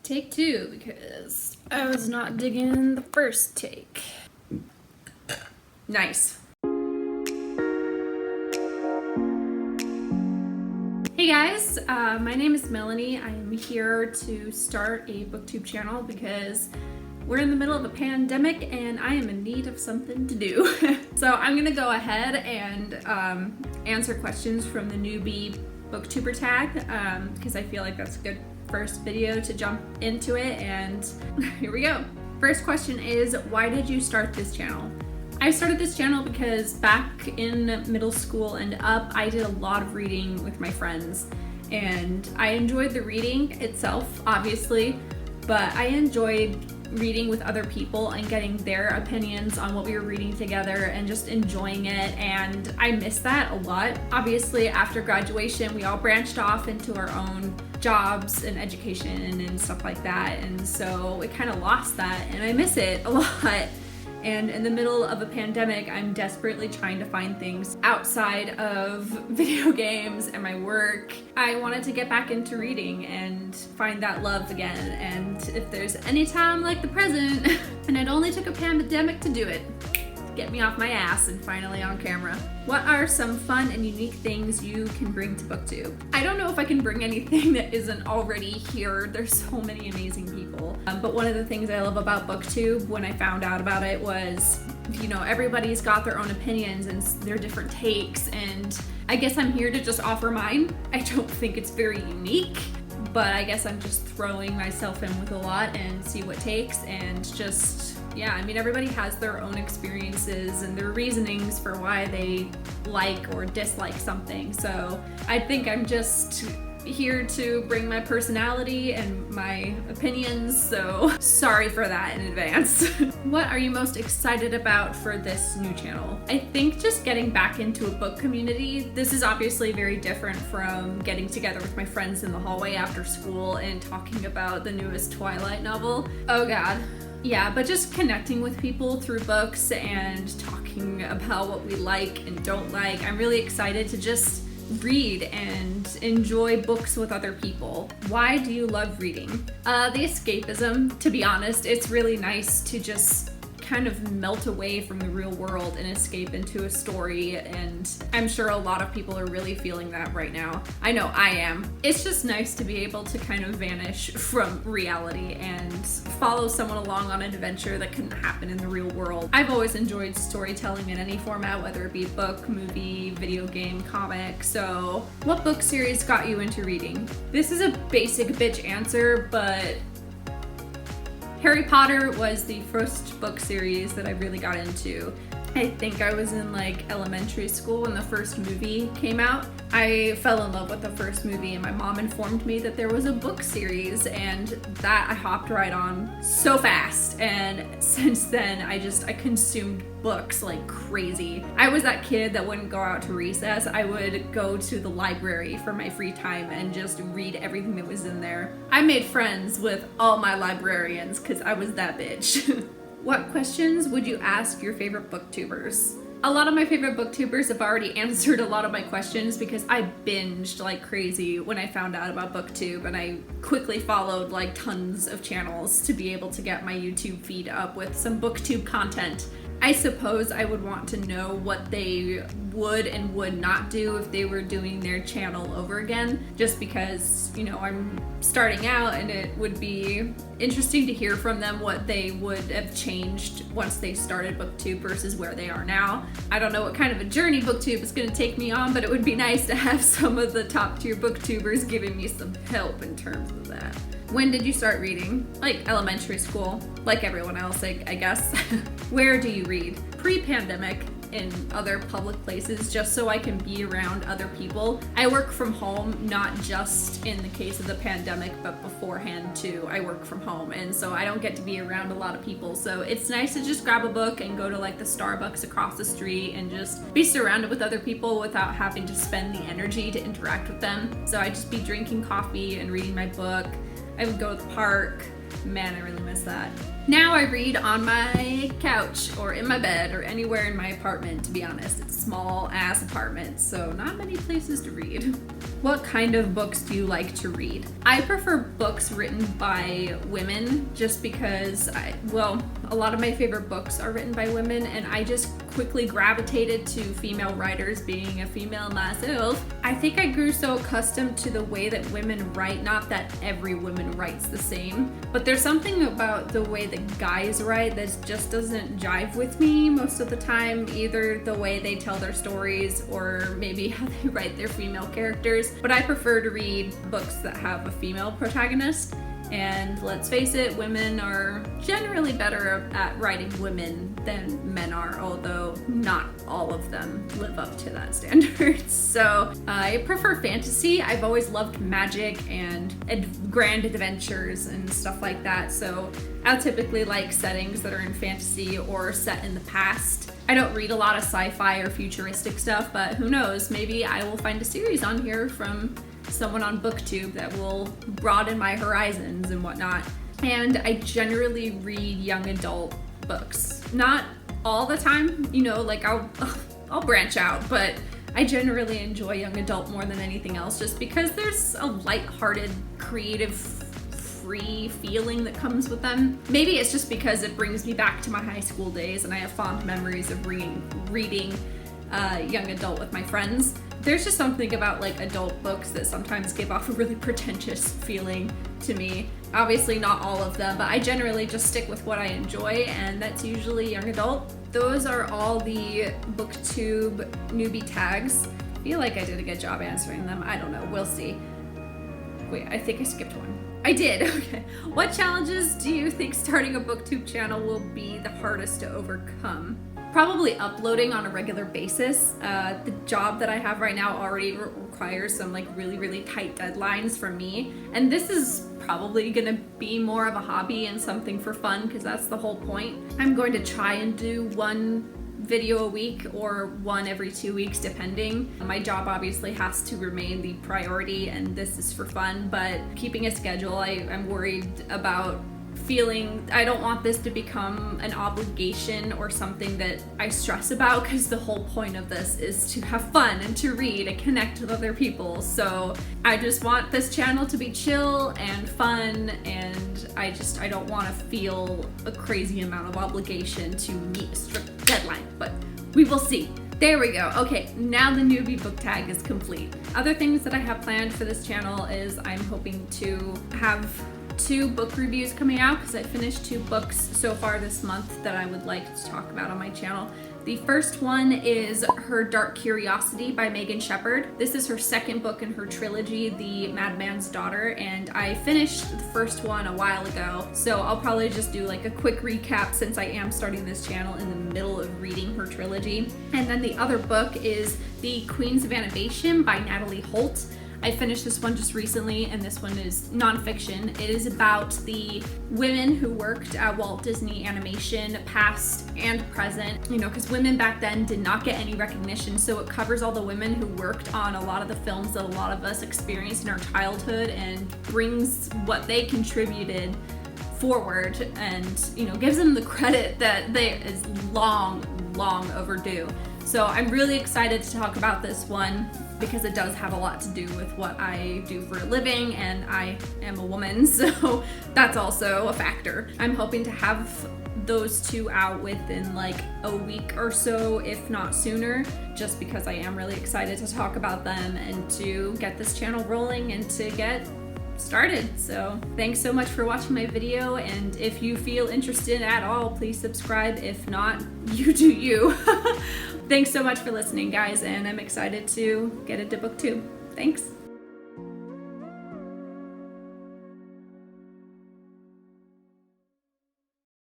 Take two, because I was not digging the first take. Nice. Hey guys, my name is Melanie. I am here to start a booktube channel because we're in the middle of a pandemic and I am in need of something to do. So I'm gonna go ahead and answer questions from the newbie Booktuber tag because I feel like that's a good first video to jump into it, and here we go. First question is, why did you start this channel? I started this channel because back in middle school and up, I did a lot of reading with my friends, and I enjoyed the reading itself, obviously, but I enjoyed reading with other people and getting their opinions on what we were reading together and just enjoying it, and I miss that a lot. Obviously, after graduation, we all branched off into our own jobs and education and stuff like that, and so it kind of lost that, and I miss it a lot. And in the middle of a pandemic, I'm desperately trying to find things outside of video games and my work. I wanted to get back into reading and find that love again. And if there's any time like the present, and it only took a pandemic to do it, get me off my ass and finally on camera. What are some fun and unique things you can bring to Booktube? I don't know if I can bring anything that isn't already here. There's so many amazing people. But one of the things I love about Booktube when I found out about it was, you know, everybody's got their own opinions and their different takes, and I guess I'm here to just offer mine. I don't think it's very unique, but I guess I'm just throwing myself in with a lot and see what takes, and just, yeah, I mean, everybody has their own experiences and their reasonings for why they like or dislike something. So I think I'm just here to bring my personality and my opinions, so sorry for that in advance. What are you most excited about for this new channel? I think just getting back into a book community. This is obviously very different from getting together with my friends in the hallway after school and talking about the newest Twilight novel. Oh god. Yeah, but just connecting with people through books and talking about what we like and don't like. I'm really excited to just read and enjoy books with other people. Why do you love reading? The escapism, to be honest. It's really nice to just kind of melt away from the real world and escape into a story, and I'm sure a lot of people are really feeling that right now. I know I am. It's just nice to be able to kind of vanish from reality and follow someone along on an adventure that couldn't happen in the real world. I've always enjoyed storytelling in any format, whether it be book, movie, video game, comic. So what book series got you into reading? This is a basic bitch answer, but Harry Potter was the first book series that I really got into. I think I was in like elementary school when the first movie came out. I fell in love with the first movie, and my mom informed me that there was a book series, and that I hopped right on so fast. And since then, I consumed books like crazy. I was that kid that wouldn't go out to recess. I would go to the library for my free time and just read everything that was in there. I made friends with all my librarians because I was that bitch. What questions would you ask your favorite booktubers? A lot of my favorite booktubers have already answered a lot of my questions because I binged like crazy when I found out about Booktube, and I quickly followed like tons of channels to be able to get my YouTube feed up with some Booktube content. I suppose I would want to know what they would and would not do if they were doing their channel over again, just because, you know, I'm starting out and it would be interesting to hear from them what they would have changed once they started Booktube versus where they are now. I don't know what kind of a journey Booktube is going to take me on, but it would be nice to have some of the top tier booktubers giving me some help in terms of that. When did you start reading? Like elementary school, like everyone else, I guess. Where do you read? Pre-pandemic, in other public places, just so I can be around other people. I work from home, not just in the case of the pandemic, but beforehand too. I work from home, and so I don't get to be around a lot of people. So it's nice to just grab a book and go to like the Starbucks across the street and just be surrounded with other people without having to spend the energy to interact with them. So I'd just be drinking coffee and reading my book. I would go to the park. Man, I really miss that. Now I read on my couch or in my bed or anywhere in my apartment, to be honest. It's a small ass apartment, so not many places to read. What kind of books do you like to read? I prefer books written by women just because a lot of my favorite books are written by women, and I just quickly gravitated to female writers, being a female myself. I think I grew so accustomed to the way that women write, not that every woman writes the same, but there's something about the way that guys write that just doesn't jive with me most of the time, either the way they tell their stories or maybe how they write their female characters. But I prefer to read books that have a female protagonist. And let's face it, women are generally better at writing women than men are, although not all of them live up to that standard. So I prefer fantasy. I've always loved magic and grand adventures and stuff like that. So I typically like settings that are in fantasy or set in the past. I don't read a lot of sci-fi or futuristic stuff, but who knows, maybe I will find a series on here from someone on Booktube that will broaden my horizons and whatnot. And I generally read young adult books. Not all the time, you know, like I'll branch out, but I generally enjoy young adult more than anything else just because there's a lighthearted, creative, free feeling that comes with them. Maybe it's just because it brings me back to my high school days and I have fond memories of reading young adult with my friends. There's just something about like adult books that sometimes give off a really pretentious feeling to me. Obviously not all of them, but I generally just stick with what I enjoy, and that's usually young adult. Those are all the Booktube Newbie Tags. I feel like I did a good job answering them. I don't know, we'll see. Wait, I think I skipped one. I did, okay. What challenges do you think starting a Booktube channel will be the hardest to overcome? Probably uploading on a regular basis. The job that I have right now already requires some like really tight deadlines from me, and this is probably gonna be more of a hobby and something for fun because that's the whole point. I'm going to try and do one video a week or one every 2 weeks depending. My job obviously has to remain the priority and this is for fun, but keeping a schedule, I'm worried about I don't want this to become an obligation or something that I stress about, because the whole point of this is to have fun and to read and connect with other people. So I just want this channel to be chill and fun, and I don't want to feel a crazy amount of obligation to meet a strict deadline, but we will see. There we go. Okay, now the newbie book tag is complete. Other things that I have planned for this channel is I'm hoping to have 2 book reviews coming out because I finished 2 books so far this month that I would like to talk about on my channel. The first one is Her Dark Curiosity by Megan Shepherd. This is her second book in her trilogy, The Madman's Daughter, and I finished the first one a while ago, so I'll probably just do like a quick recap since I am starting this channel in the middle of reading her trilogy. And then the other book is The Queens of Animation by Natalie Holt. I finished this one just recently, and this one is nonfiction. It is about the women who worked at Walt Disney Animation, past and present, you know, because women back then did not get any recognition, so it covers all the women who worked on a lot of the films that a lot of us experienced in our childhood and brings what they contributed forward and, you know, gives them the credit that is long overdue. So I'm really excited to talk about this one because it does have a lot to do with what I do for a living, and I am a woman, so that's also a factor. I'm hoping to have those 2 out within like a week or so, if not sooner, just because I am really excited to talk about them and to get this channel rolling and to get started. So thanks so much for watching my video, and if you feel interested at all, please subscribe. If not, you do you. Thanks so much for listening, guys, and I'm excited to get into Booktube. Thanks.